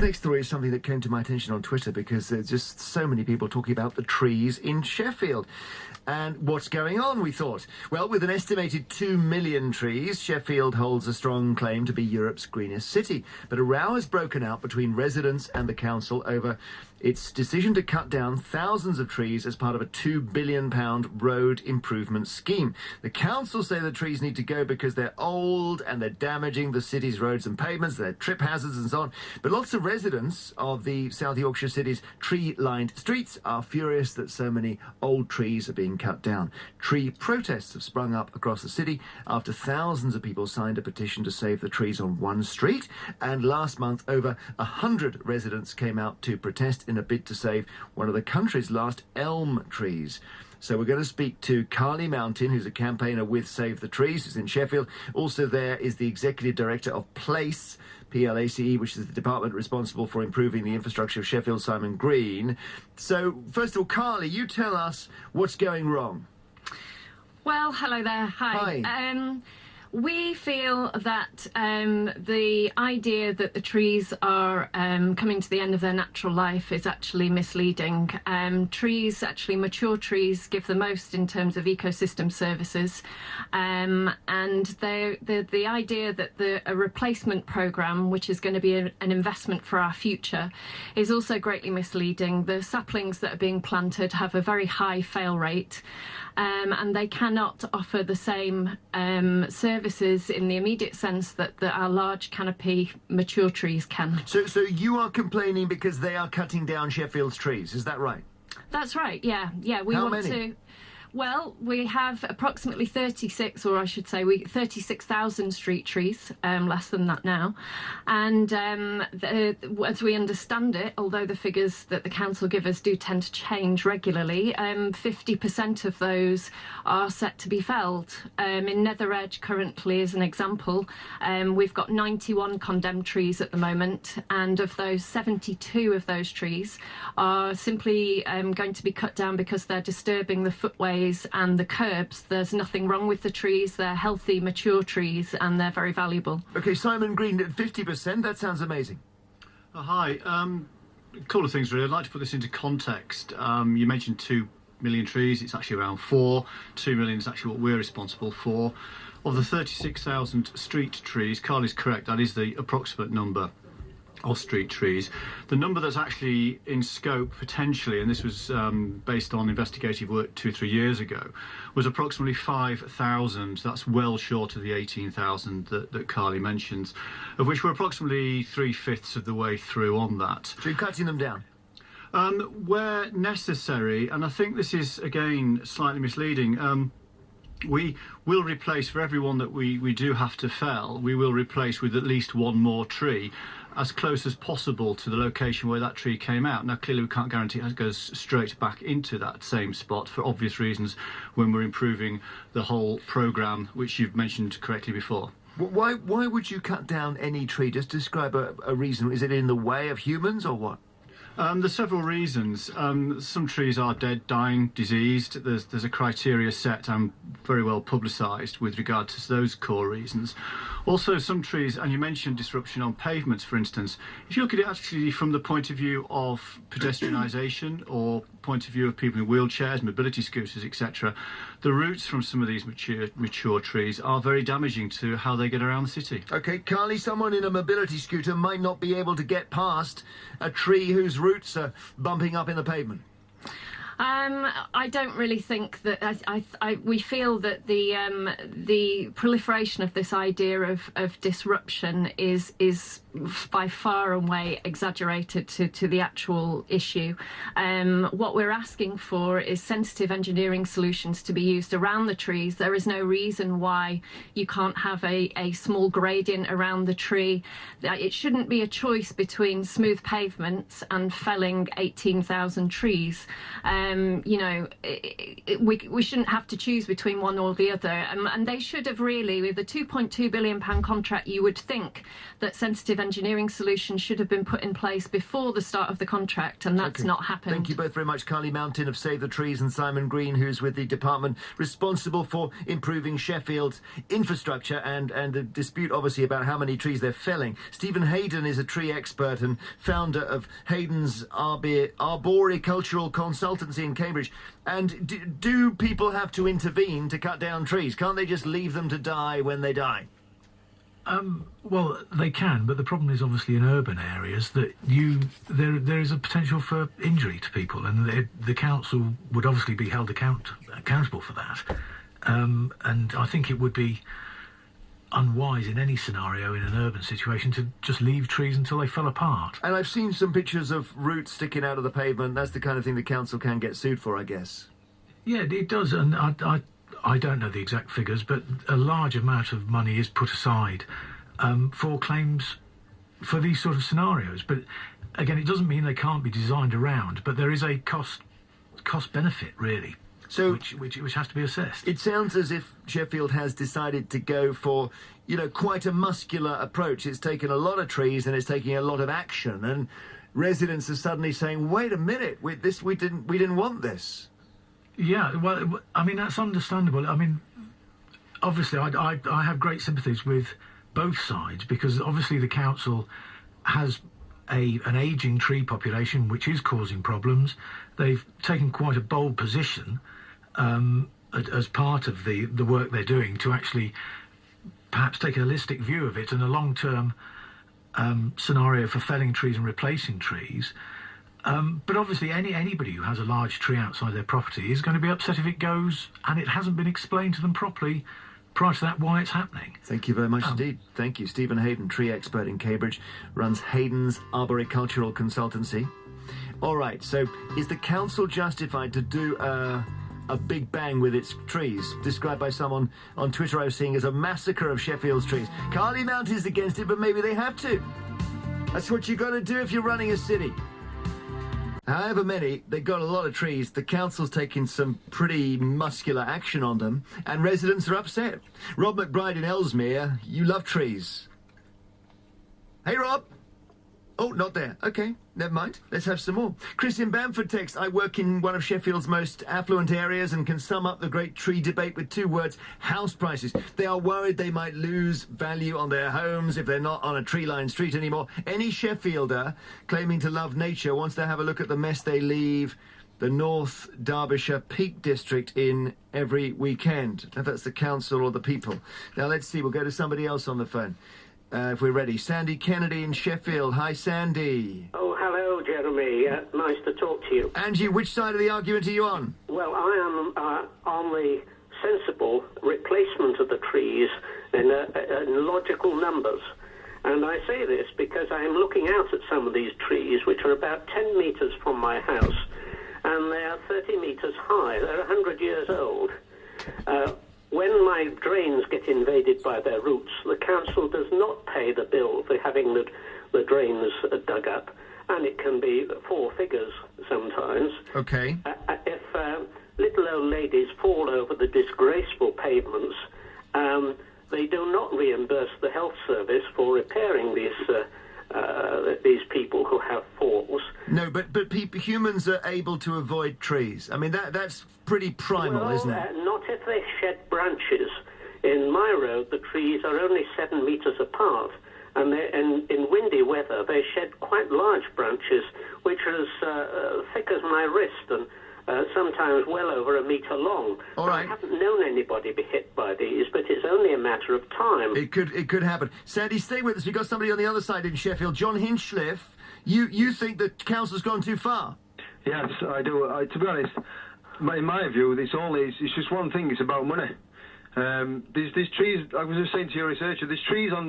next story is something that came to my attention on Twitter because there's just so many people talking about the trees in Sheffield. And what's going on, we thought? Well, with an estimated 2 million trees, Sheffield holds a strong claim to be Europe's greenest city. But a row has broken out between residents and the council over its decision to cut down thousands of trees as part of a £2 billion road improvement scheme. The council say the trees need to go because they're old and they're damaging the city's roads and pavements, they're trip hazards and so on. But lots of residents of the South Yorkshire city's tree-lined streets are furious that so many old trees are being cut down. Tree protests have sprung up across the city after thousands of people signed a petition to save the trees on one street. And last month, over 100 residents came out to protest in a bid to save one of the country's last elm trees. So we're going to speak to Carly Mountain, who's a campaigner with Save the Trees, who's in Sheffield. Also there is the Executive Director of PLACE, P-L-A-C-E, which is the department responsible for improving the infrastructure of Sheffield, Simon Green. So, first of all, Carly, you tell us what's going wrong. Well, hello there. Hi. We feel that the idea that the trees are coming to the end of their natural life is actually misleading. Trees, actually mature trees, give the most in terms of ecosystem services. And the idea that a replacement programme, which is going to be an investment for our future, is also greatly misleading. The saplings that are being planted have a very high fail rate. And they cannot offer the same services in the immediate sense that our large canopy mature trees can. So you are complaining because they are cutting down Sheffield's trees, is that right? That's right, yeah. We How want many? Well, we have approximately 36,000 street trees, less than that now. And as we understand it, although the figures that the council give us do tend to change regularly, 50% of those are set to be felled. In Nether Edge currently, as an example, we've got 91 condemned trees at the moment, and of those, 72 of those trees are simply going to be cut down because they're disturbing the footways and the curbs. There's nothing wrong with the trees. They're healthy, mature trees, and they're very valuable. OK, Simon Green, 50%, that sounds amazing. Hi. A couple of things, really. I'd like to put this into context. You mentioned 2 million trees. It's actually around 4. 2 million is actually what we're responsible for. Of the 36,000 street trees, Carly's correct, that is the approximate number of street trees. The number that's actually in scope potentially, and this was based on investigative work 2-3 years ago, was approximately 5,000. That's well short of the 18,000 that Carly mentions, of which we're approximately 3/5 of the way through on that. So you're cutting them down? Where necessary, and I think this is again slightly misleading. We will replace, for everyone that we do have to fell, we will replace with at least one more tree as close as possible to the location where that tree came out. Now, clearly we can't guarantee it goes straight back into that same spot for obvious reasons when we're improving the whole programme, which you've mentioned correctly before. Why would you cut down any tree? Just describe a reason. Is it in the way of humans or what? There's several reasons. Some trees are dead, dying, diseased. There's a criteria set and very well publicised with regard to those core reasons. Also, some trees, and you mentioned disruption on pavements, for instance. If you look at it actually from the point of view of pedestrianisation or point of view of people in wheelchairs, mobility scooters, etc., the roots from some of these mature trees are very damaging to how they get around the city. OK, Carly, someone in a mobility scooter might not be able to get past a tree whose roots are bumping up in the pavement. I don't really think that. We feel that the proliferation of this idea of disruption is by far and away exaggerated to the actual issue. What we're asking for is sensitive engineering solutions to be used around the trees. There is no reason why you can't have a small gradient around the tree. It shouldn't be a choice between smooth pavements and felling 18,000 trees. we shouldn't have to choose between one or the other. And they should have really, with the £2.2 billion contract, you would think that sensitive engineering solutions should have been put in place before the start of the contract, and that's not happened. Thank you both very much, Carly Mountain of Save the Trees and Simon Green, who's with the department responsible for improving Sheffield's infrastructure, and the dispute, obviously, about how many trees they're felling. Stephen Hayden is a tree expert and founder of Hayden's Arboricultural Consultancy in Cambridge. And do people have to intervene to cut down trees? Can't they just leave them to die when they die? Well, they can, but the problem is obviously in urban areas that there is a potential for injury to people, and the council would obviously be held accountable for that. And I think it would be unwise in any scenario in an urban situation to just leave trees until they fell apart. And I've seen some pictures of roots sticking out of the pavement. That's the kind of thing the council can get sued for, I guess. Yeah, it does, and I don't know the exact figures, but a large amount of money is put aside for claims for these sort of scenarios. But again, it doesn't mean they can't be designed around, but there is a cost benefit, really. So, which has to be assessed. It sounds as if Sheffield has decided to go for, quite a muscular approach. It's taken a lot of trees and it's taking a lot of action, and residents are suddenly saying, "Wait a minute, we didn't want this." Yeah, well, I mean, that's understandable. I mean, obviously, I have great sympathies with both sides, because obviously the council has an ageing tree population which is causing problems. They've taken quite a bold position as part of the work they're doing to actually perhaps take a holistic view of it and a long-term scenario for felling trees and replacing trees. But obviously anybody who has a large tree outside their property is going to be upset if it goes and it hasn't been explained to them properly prior to that why it's happening. Thank you very much indeed. Thank you. Stephen Hayden, tree expert in Cambridge, runs Hayden's Arboricultural Consultancy. All right, so is the council justified to do a big bang with its trees, described by someone on Twitter I was seeing as a massacre of Sheffield's trees? Carly Mountain is against it, but maybe they have to. That's what you got to do if you're running a city. However many, they've got a lot of trees. The council's taking some pretty muscular action on them, and residents are upset. Rob McBride in Ellesmere, you love trees. Hey, Rob. Oh, not there. Okay, never mind. Let's have some more. Chris in Bamford texts, "I work in one of Sheffield's most affluent areas and can sum up the great tree debate with two words: house prices. They are worried they might lose value on their homes if they're not on a tree-lined street anymore. Any Sheffielder claiming to love nature wants to have a look at the mess they leave the North Derbyshire Peak District in every weekend." If that's the council or the people. Now, let's see. We'll go to somebody else on the phone. If we're ready. Sandy Kennedy in Sheffield. Hi, Sandy. Oh, hello, Jeremy. Nice to talk to you. Angie, which side of the argument are you on? Well, I am on the sensible replacement of the trees in logical numbers. And I say this because I am looking out at some of these trees, which are about 10 metres from my house, and they are 30 metres high. They're 100 years old. When my drains get invaded by their roots, the council does not pay the bill for having the drains dug up, and it can be 4 figures sometimes. Okay. If little old ladies fall over the disgraceful pavements, they do not reimburse the health service for repairing these people who have falls. No, but humans are able to avoid trees. I mean, that's pretty primal, isn't it? Not if they shed branches. In my road, the trees are only 7 metres apart, and in windy weather, they shed quite large branches, which are as thick as my wrist and sometimes well over a metre long. All right. I haven't known anybody be hit by these, but it's only a matter of time. It could happen. Sandy, stay with us. We've got somebody on the other side in Sheffield. John Hinchliffe, you think the council's gone too far? Yes, I do. To be honest, in my view, it's just one thing. It's about money. These trees. I was just saying to your researcher, there's trees on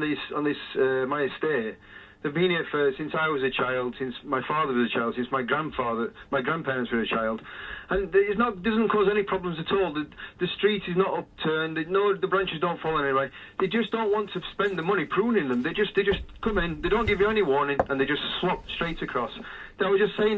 my estate. They've been here since I was a child, since my father was a child, since my grandparents were a child, and it doesn't cause any problems at all. The street is not upturned. The branches don't fall anyway. They just don't want to spend the money pruning them. They just come in. They don't give you any warning, and they just slop straight across. I was just saying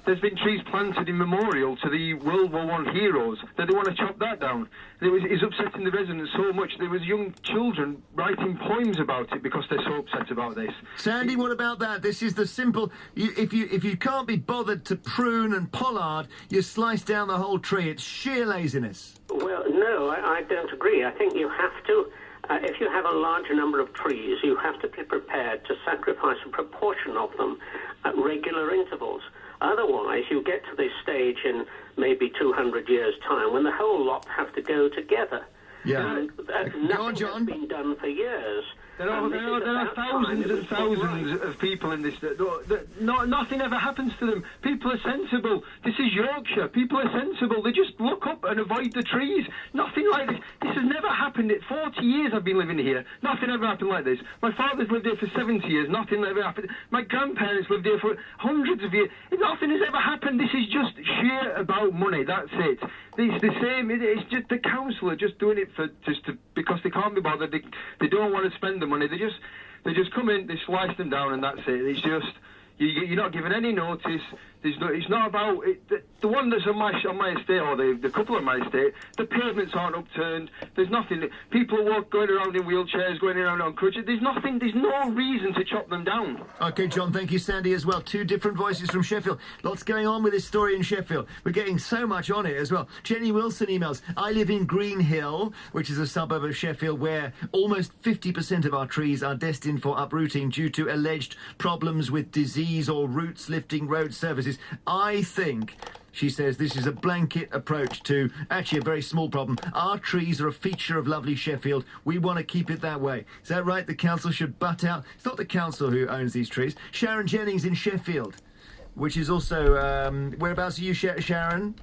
there's been trees planted in memorial to the World War I heroes, that they want to chop that down. It's upsetting the residents so much. There was young children writing poems about it because they're so upset about this. Sandy, what about that? This is the simple... If you can't be bothered to prune and pollard, you slice down the whole tree. It's sheer laziness. Well, no, I don't agree. I think you have to... if you have a large number of trees, you have to be prepared to sacrifice a proportion of them at regular intervals. Otherwise, you get to this stage in maybe 200 years' time when the whole lot have to go together. Yeah. And nothing has been done for years. There are thousands and thousands of people in this. Nothing ever happens to them. People are sensible. This is Yorkshire. People are sensible. They just look up and avoid the trees. Nothing like this. This has never happened. 40 years I've been living here. Nothing ever happened like this. My father's lived here for 70 years. Nothing ever happened. My grandparents lived here for hundreds of years. Nothing has ever happened. This is just sheer about money. That's it. It's the same. It's just the council are just doing it because they can't be bothered. They don't want to spend the money. They just come in, they slice them down, and that's it. It's just you're not given any notice. It's not about it. The one that's on my estate, or the couple on my estate, the pavements aren't upturned. There's nothing. People going around in wheelchairs, going around on crutches. There's nothing. There's no reason to chop them down. OK, John, thank you, Sandy, as well. Two different voices from Sheffield. Lots going on with this story in Sheffield. We're getting so much on it as well. Jenny Wilson emails, I live in Green Hill, which is a suburb of Sheffield, where almost 50% of our trees are destined for uprooting due to alleged problems with disease or roots lifting road services. I think, she says, this is a blanket approach to actually a very small problem. Our trees are a feature of lovely Sheffield. We want to keep it that way. Is that right? The council should butt out. It's not the council who owns these trees. Sharon Jennings in Sheffield, which is also... whereabouts are you, Sharon?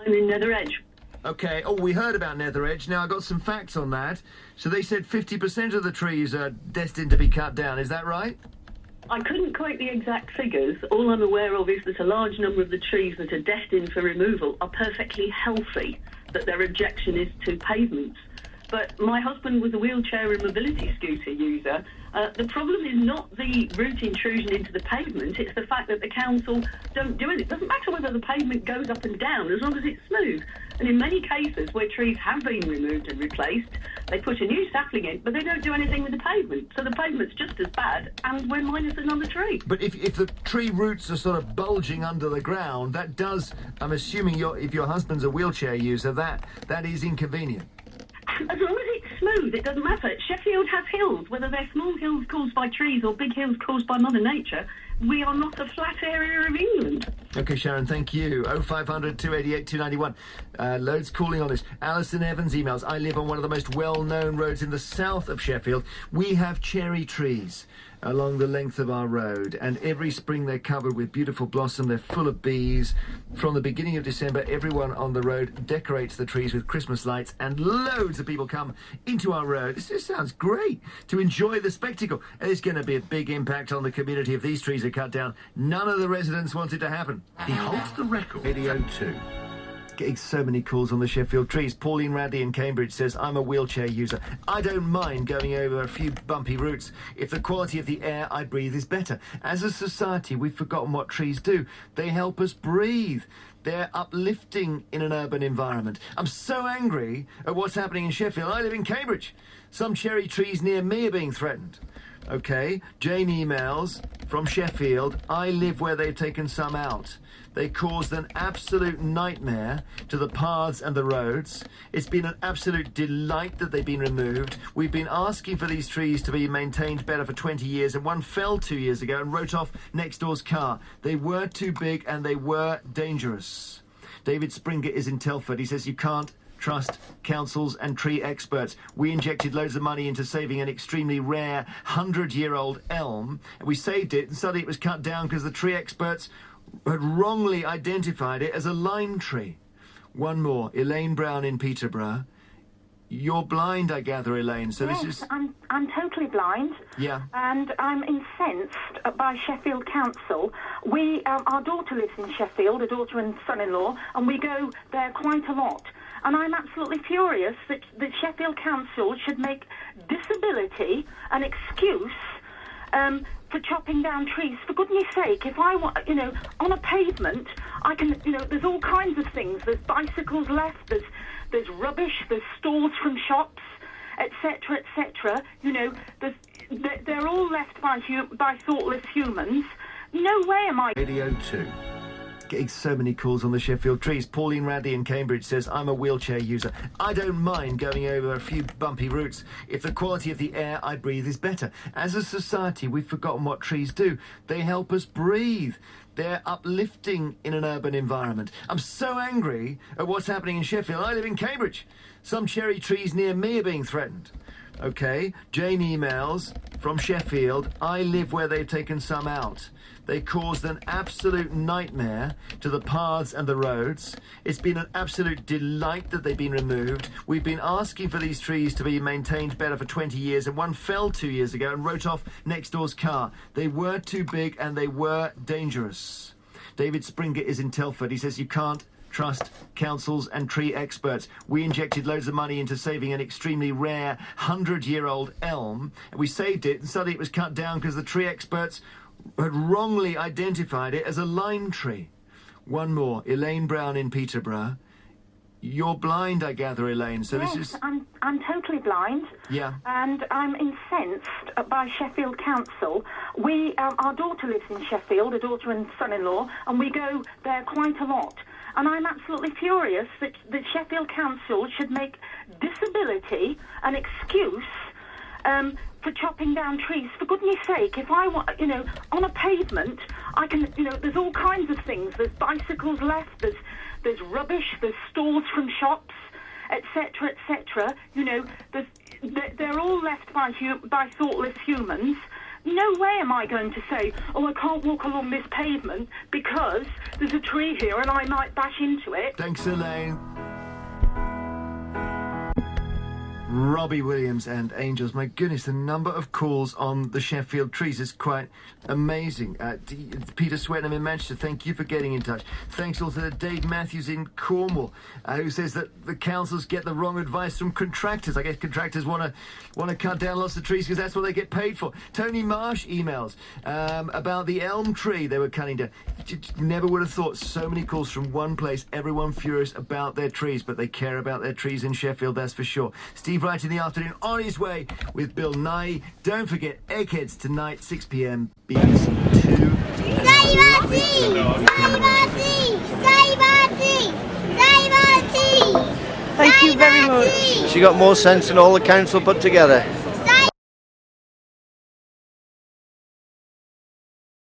I'm in Nether Edge. OK. Oh, we heard about Nether Edge. Now, I got some facts on that. So they said 50% of the trees are destined to be cut down. Is that right? I couldn't quote the exact figures. All I'm aware of is that a large number of the trees that are destined for removal are perfectly healthy, that their objection is to pavements. But my husband was a wheelchair and mobility scooter user. The problem is not the root intrusion into the pavement, it's the fact that the council don't do it. It doesn't matter whether the pavement goes up and down, as long as it's smooth. And in many cases where trees have been removed and replaced, they put a new sapling in, but they don't do anything with the pavement. So the pavement's just as bad, and we're minus another tree. But if the tree roots are sort of bulging under the ground, that does, I'm assuming if your husband's a wheelchair user, that is inconvenient. As long as it's smooth, it doesn't matter. Sheffield has hills, whether they're small hills caused by trees or big hills caused by Mother Nature. We are not a flat area of England. OK, Sharon, thank you. 0500 288 291. Loads calling on this. Alison Evans emails, I live on one of the most well-known roads in the south of Sheffield. We have cherry trees along the length of our road, and every spring they're covered with beautiful blossom. They're full of bees. From the beginning of December, everyone on the road decorates the trees with Christmas lights, and loads of people come into our road. This sounds great, to enjoy the spectacle. There's going to be a big impact on the community if these trees are cut down. None of the residents want it to happen. He holds the record. Video 2. Getting so many calls on the Sheffield trees. Pauline Radley in Cambridge says, I'm a wheelchair user. I don't mind going over a few bumpy routes if the quality of the air I breathe is better. As a society, we've forgotten what trees do. They help us breathe. They're uplifting in an urban environment. I'm so angry at what's happening in Sheffield. I live in Cambridge. Some cherry trees near me are being threatened. OK, Jane emails from Sheffield. I live where they've taken some out. They caused an absolute nightmare to the paths and the roads. It's been an absolute delight that they've been removed. We've been asking for these trees to be maintained better for 20 years, and one fell 2 years ago and wrote off next door's car. They were too big and they were dangerous. David Springer is in Telford. He says you can't trust councils and tree experts. We injected loads of money into saving an extremely rare 100-year-old elm, and we saved it, and suddenly it was cut down because the tree experts had wrongly identified it as a lime tree. One more. Elaine Brown in Peterborough. You're blind, I gather, Elaine. So yes, this is... I'm totally blind. Yeah. And I'm incensed by Sheffield Council. We, our daughter lives in Sheffield, a daughter and son-in-law, and we go there quite a lot. And I'm absolutely furious that the Sheffield Council should make disability an excuse for chopping down trees. For goodness sake, if I want, on a pavement, I can, there's all kinds of things. There's bicycles left, there's rubbish, there's stalls from shops, etc., etc. They're all left by thoughtless humans. No way am I... Radio 2. Getting so many calls on the Sheffield trees. Pauline Radley in Cambridge says, I'm a wheelchair user. I don't mind going over a few bumpy routes if the quality of the air I breathe is better. As a society, we've forgotten what trees do. They help us breathe. They're uplifting in an urban environment. I'm so angry at what's happening in Sheffield. I live in Cambridge. Some cherry trees near me are being threatened. Okay, Jane emails from Sheffield. I live where they've taken some out. They caused an absolute nightmare to the paths and the roads. It's been an absolute delight that they've been removed. We've been asking for these trees to be maintained better for 20 years, and one fell 2 years ago and wrote off next door's car. They were too big and they were dangerous. David Springer is in Telford. He says you can't trust councils and tree experts. We injected loads of money into saving an extremely rare 100-year-old elm, and we saved it, and suddenly it was cut down because the tree experts had wrongly identified it as a lime tree. One more, Elaine Brown in Peterborough. You're blind, I gather, Elaine. So yes, this is... I'm totally blind. Yeah. And I'm incensed by Sheffield Council. Our daughter lives in Sheffield, a daughter and son-in-law, and we go there quite a lot. And I'm absolutely furious that Sheffield Council should make disability an excuse for chopping down trees. For goodness sake, if I want, on a pavement, I can, there's all kinds of things. There's bicycles left, there's rubbish, there's stalls from shops, etc., etc. They're all left by thoughtless humans. No way am I going to say, oh, I can't walk along this pavement because there's a tree here and I might bash into it. Thanks, Elaine. Robbie Williams and Angels. My goodness, the number of calls on the Sheffield trees is quite amazing. Peter Swetnam in Manchester, thank you for getting in touch. Thanks also to Dave Matthews in Cornwall, who says that the councils get the wrong advice from contractors. I guess contractors want to cut down lots of trees because that's what they get paid for. Tony Marsh emails about the elm tree they were cutting down. Never would have thought so many calls from one place, everyone furious about their trees, but they care about their trees in Sheffield, that's for sure. Steve Wright in the afternoon on his way with Bill Nye. Don't forget Eggheads tonight, 6 p.m. BBC 2. Thank you very much. She got more sense than all the council put together.